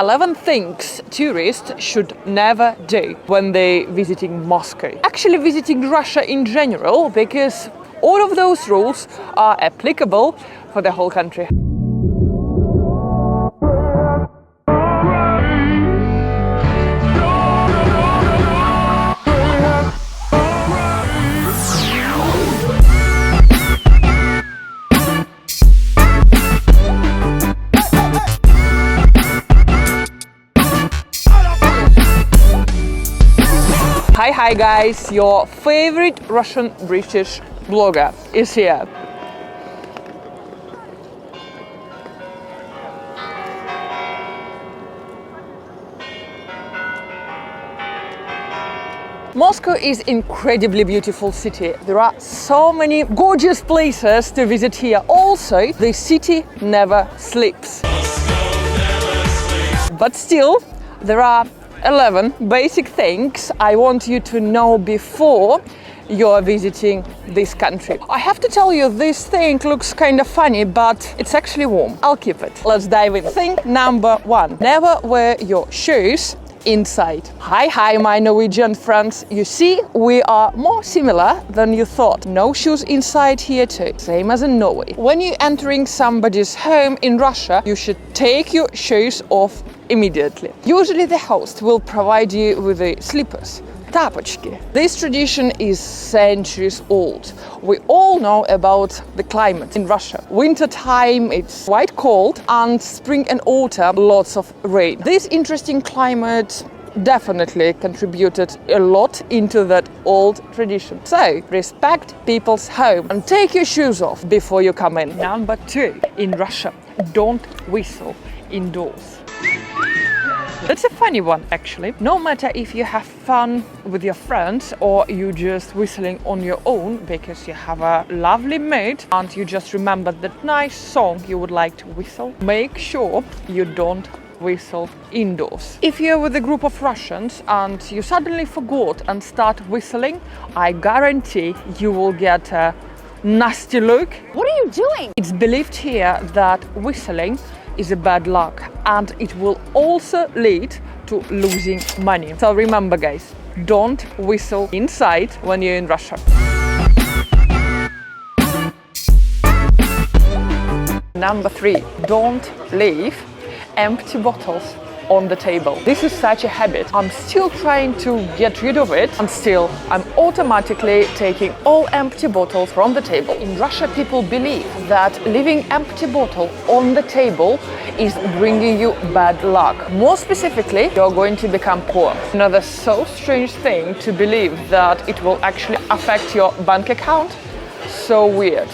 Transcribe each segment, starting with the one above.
11 things tourists should never do when they're visiting Moscow. Actually visiting Russia in general, because all of those rules are applicable for the whole country. Hi guys, your favorite Russian British blogger is here. Moscow is incredibly beautiful city. There are so many gorgeous places to visit here. Also, the city never sleeps. But still, there are 11 basic things I want you to know before you're visiting this country. I have to tell you, this thing looks kind of funny, but it's actually warm. I'll keep it. Let's dive in. Thing number 1. Never wear your shoes inside. Hi, my Norwegian friends. You see, we are more similar than you thought. No shoes inside here too. Same as in Norway. When you're entering somebody's home in Russia, you should take your shoes off immediately. Usually the host will provide you with the slippers, тапочки. This tradition is centuries old. We all know about the climate in Russia. Winter time it's quite cold, and spring and autumn lots of rain. This interesting climate definitely contributed a lot into that old tradition. So respect people's home and take your shoes off before you come in. Number 2, in Russia, don't whistle indoors. That's a funny one, actually. No matter if you have fun with your friends or you just whistling on your own because you have a lovely mood and you just remember that nice song you would like to whistle, make sure you don't whistle indoors. If you're with a group of Russians and you suddenly forgot and start whistling, I guarantee you will get a nasty look. What are you doing? It's believed here that whistling is a bad luck, and it will also lead to losing money. So remember guys, don't whistle inside when you're in Russia. Number 3, don't leave empty bottles on the table. This is such a habit. I'm still trying to get rid of it, and still I'm automatically taking all empty bottles from the table. In Russia, people believe that leaving empty bottle on the table is bringing you bad luck. More specifically, you're going to become poor. Another so strange thing to believe that it will actually affect your bank account. So weird.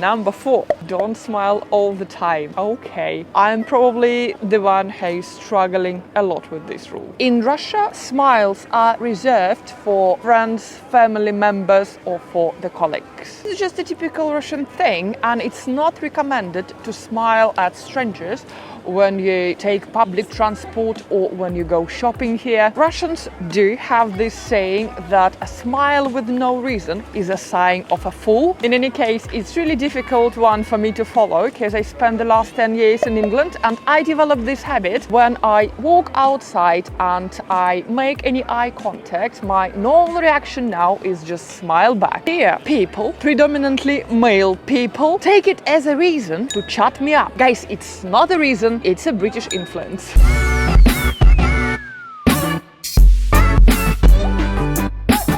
Number 4, don't smile all the time. Okay, I'm probably the one who's struggling a lot with this rule. In Russia, smiles are reserved for friends, family members, or for the colleagues. It's just a typical Russian thing, and it's not recommended to smile at strangers when you take public transport or when you go shopping here. Russians do have this saying that a smile with no reason is a sign of a fool. In any case, it's really difficult one for me to follow because I spent the last 10 years in England, and I developed this habit. When I walk outside and I make any eye contact, my normal reaction now is just smile back. Here, people, predominantly male people, take it as a reason to chat me up. Guys, it's not a reason. It's a British influence.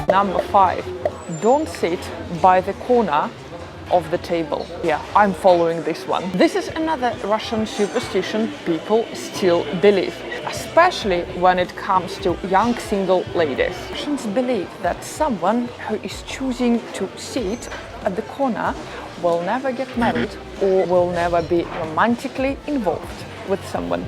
Number 5, don't sit by the corner of the table. Yeah, I'm following this one. This is another Russian superstition people still believe, especially when it comes to young single ladies. Russians believe that someone who is choosing to sit at the corner will never get married or will never be romantically involved with someone.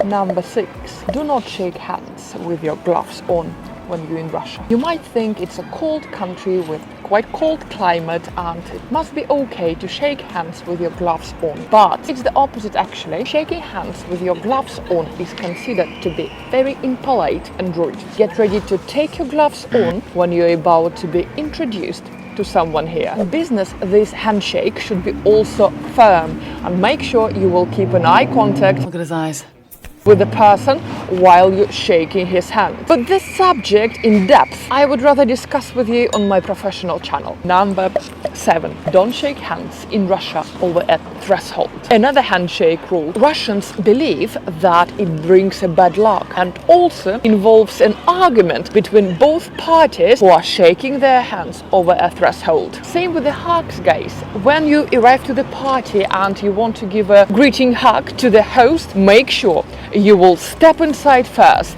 Number 6, do not shake hands with your gloves on when you're in Russia. You might think it's a cold country with quite cold climate and it must be okay to shake hands with your gloves on, but it's the opposite actually. Shaking hands with your gloves on is considered to be very impolite and rude. Get ready to take your gloves on when you're about to be introduced to someone here. In business, this handshake should be also firm, and make sure you will keep an eye contact. Look at his eyes. With the person while you're shaking his hand. But this subject in depth, I would rather discuss with you on my professional channel. Number 7. Don't shake hands in Russia over a threshold. Another handshake rule. Russians believe that it brings a bad luck and also involves an argument between both parties who are shaking their hands over a threshold. Same with the hugs, guys. When you arrive to the party and you want to give a greeting hug to the host, make sure you will step inside first.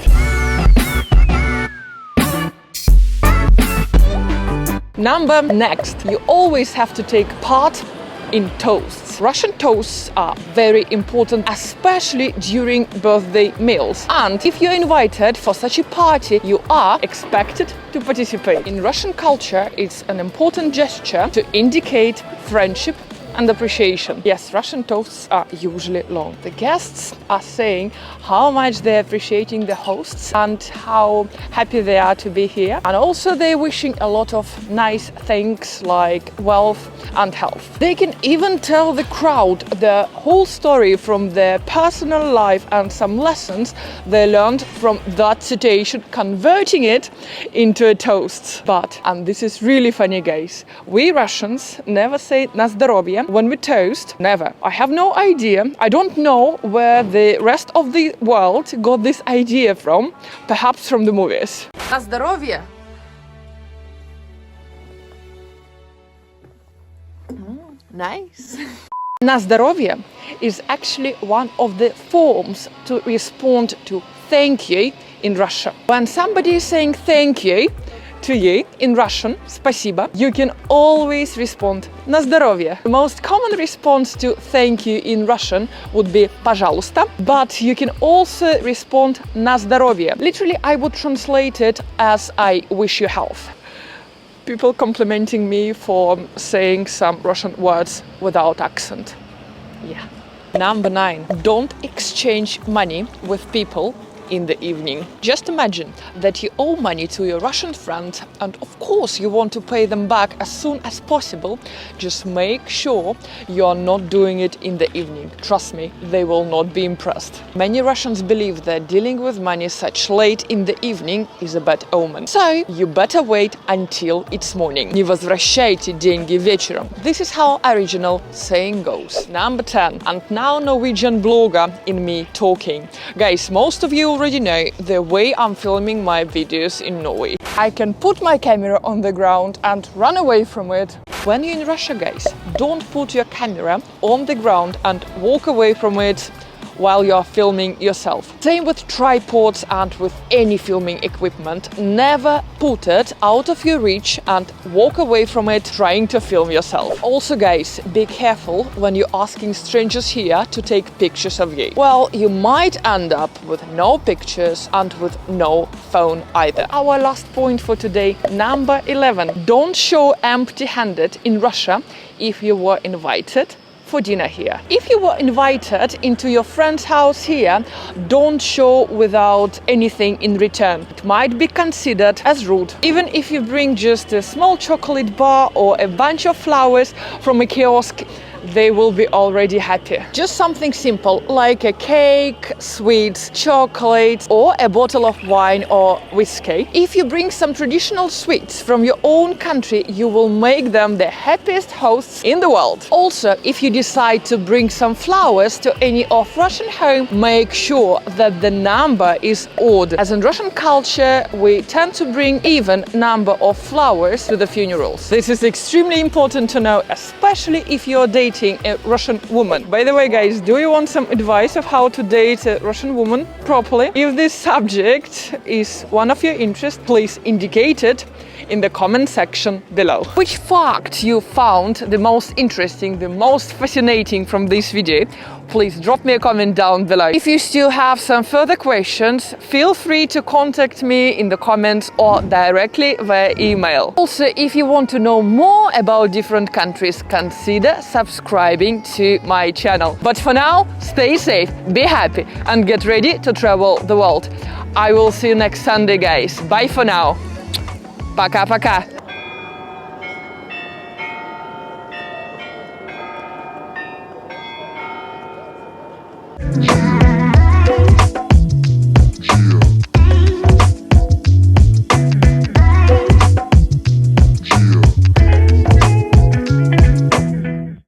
Next, you always have to take part in toasts. Russian toasts are very important, especially during birthday meals. And if you're invited for such a party, you are expected to participate. In Russian culture, it's an important gesture to indicate friendship and appreciation. Yes, Russian toasts are usually long. The guests are saying how much they're appreciating the hosts and how happy they are to be here. And also they're wishing a lot of nice things like wealth and health. They can even tell the crowd the whole story from their personal life and some lessons they learned from that situation, converting it into a toast. But, and this is really funny, guys, we Russians never say "na zdоровье" when we toast. Never. I have no idea. I don't know where the rest of the world got this idea from. Perhaps from the movies. На здоровье. Nice. На здоровье is actually one of the forms to respond to thank you in Russia. When somebody is saying thank you to you in Russian, спасибо, you can always respond на здоровье. The most common response to thank you in Russian would be пожалуйста, but you can also respond на здоровье. Literally, I would translate it as I wish you health. People complimenting me for saying some Russian words without accent. Yeah. Number 9. Don't exchange money with people in the evening. Just imagine that you owe money to your Russian friend and of course you want to pay them back as soon as possible. Just make sure you're not doing it in the evening. Trust me, they will not be impressed. Many Russians believe that dealing with money such late in the evening is a bad omen. So you better wait until it's morning. Не возвращайте деньги вечером. This is how original saying goes. Number 10. And now Norwegian blogger in me talking. Guys, most of you already know the way I'm filming my videos in Norway. I can put my camera on the ground and run away from it. When you're in Russia, guys, don't put your camera on the ground and walk away from it while you're filming yourself. Same with tripods and with any filming equipment. Never put it out of your reach and walk away from it trying to film yourself. Also, guys, be careful when you're asking strangers here to take pictures of you. Well, you might end up with no pictures and with no phone either. Our last point for today, number 11. Don't show empty-handed in Russia if you were invited for dinner here. If you were invited into your friend's house here, don't show without anything in return. It might be considered as rude. Even if you bring just a small chocolate bar or a bunch of flowers from a kiosk, they will be already happy. Just something simple like a cake, sweets, chocolate, or a bottle of wine or whiskey. If you bring some traditional sweets from your own country, you will make them the happiest hosts in the world. Also, if you decide to bring some flowers to any of Russian home, make sure that the number is odd. As in Russian culture, we tend to bring even number of flowers to the funerals. This is extremely important to know, especially if you're dating a Russian woman. By the way, guys, do you want some advice of how to date a Russian woman properly? If this subject is one of your interests, please indicate it in the comment section below. Which fact you found the most interesting, the most fascinating from this video? Please drop me a comment down below. If you still have some further questions, feel free to contact me in the comments or directly via email. Also, if you want to know more about different countries, consider subscribing to my channel. But for now, stay safe, be happy, and get ready to travel the world. I will see you next Sunday, guys. Bye for now. Пока-пока. Your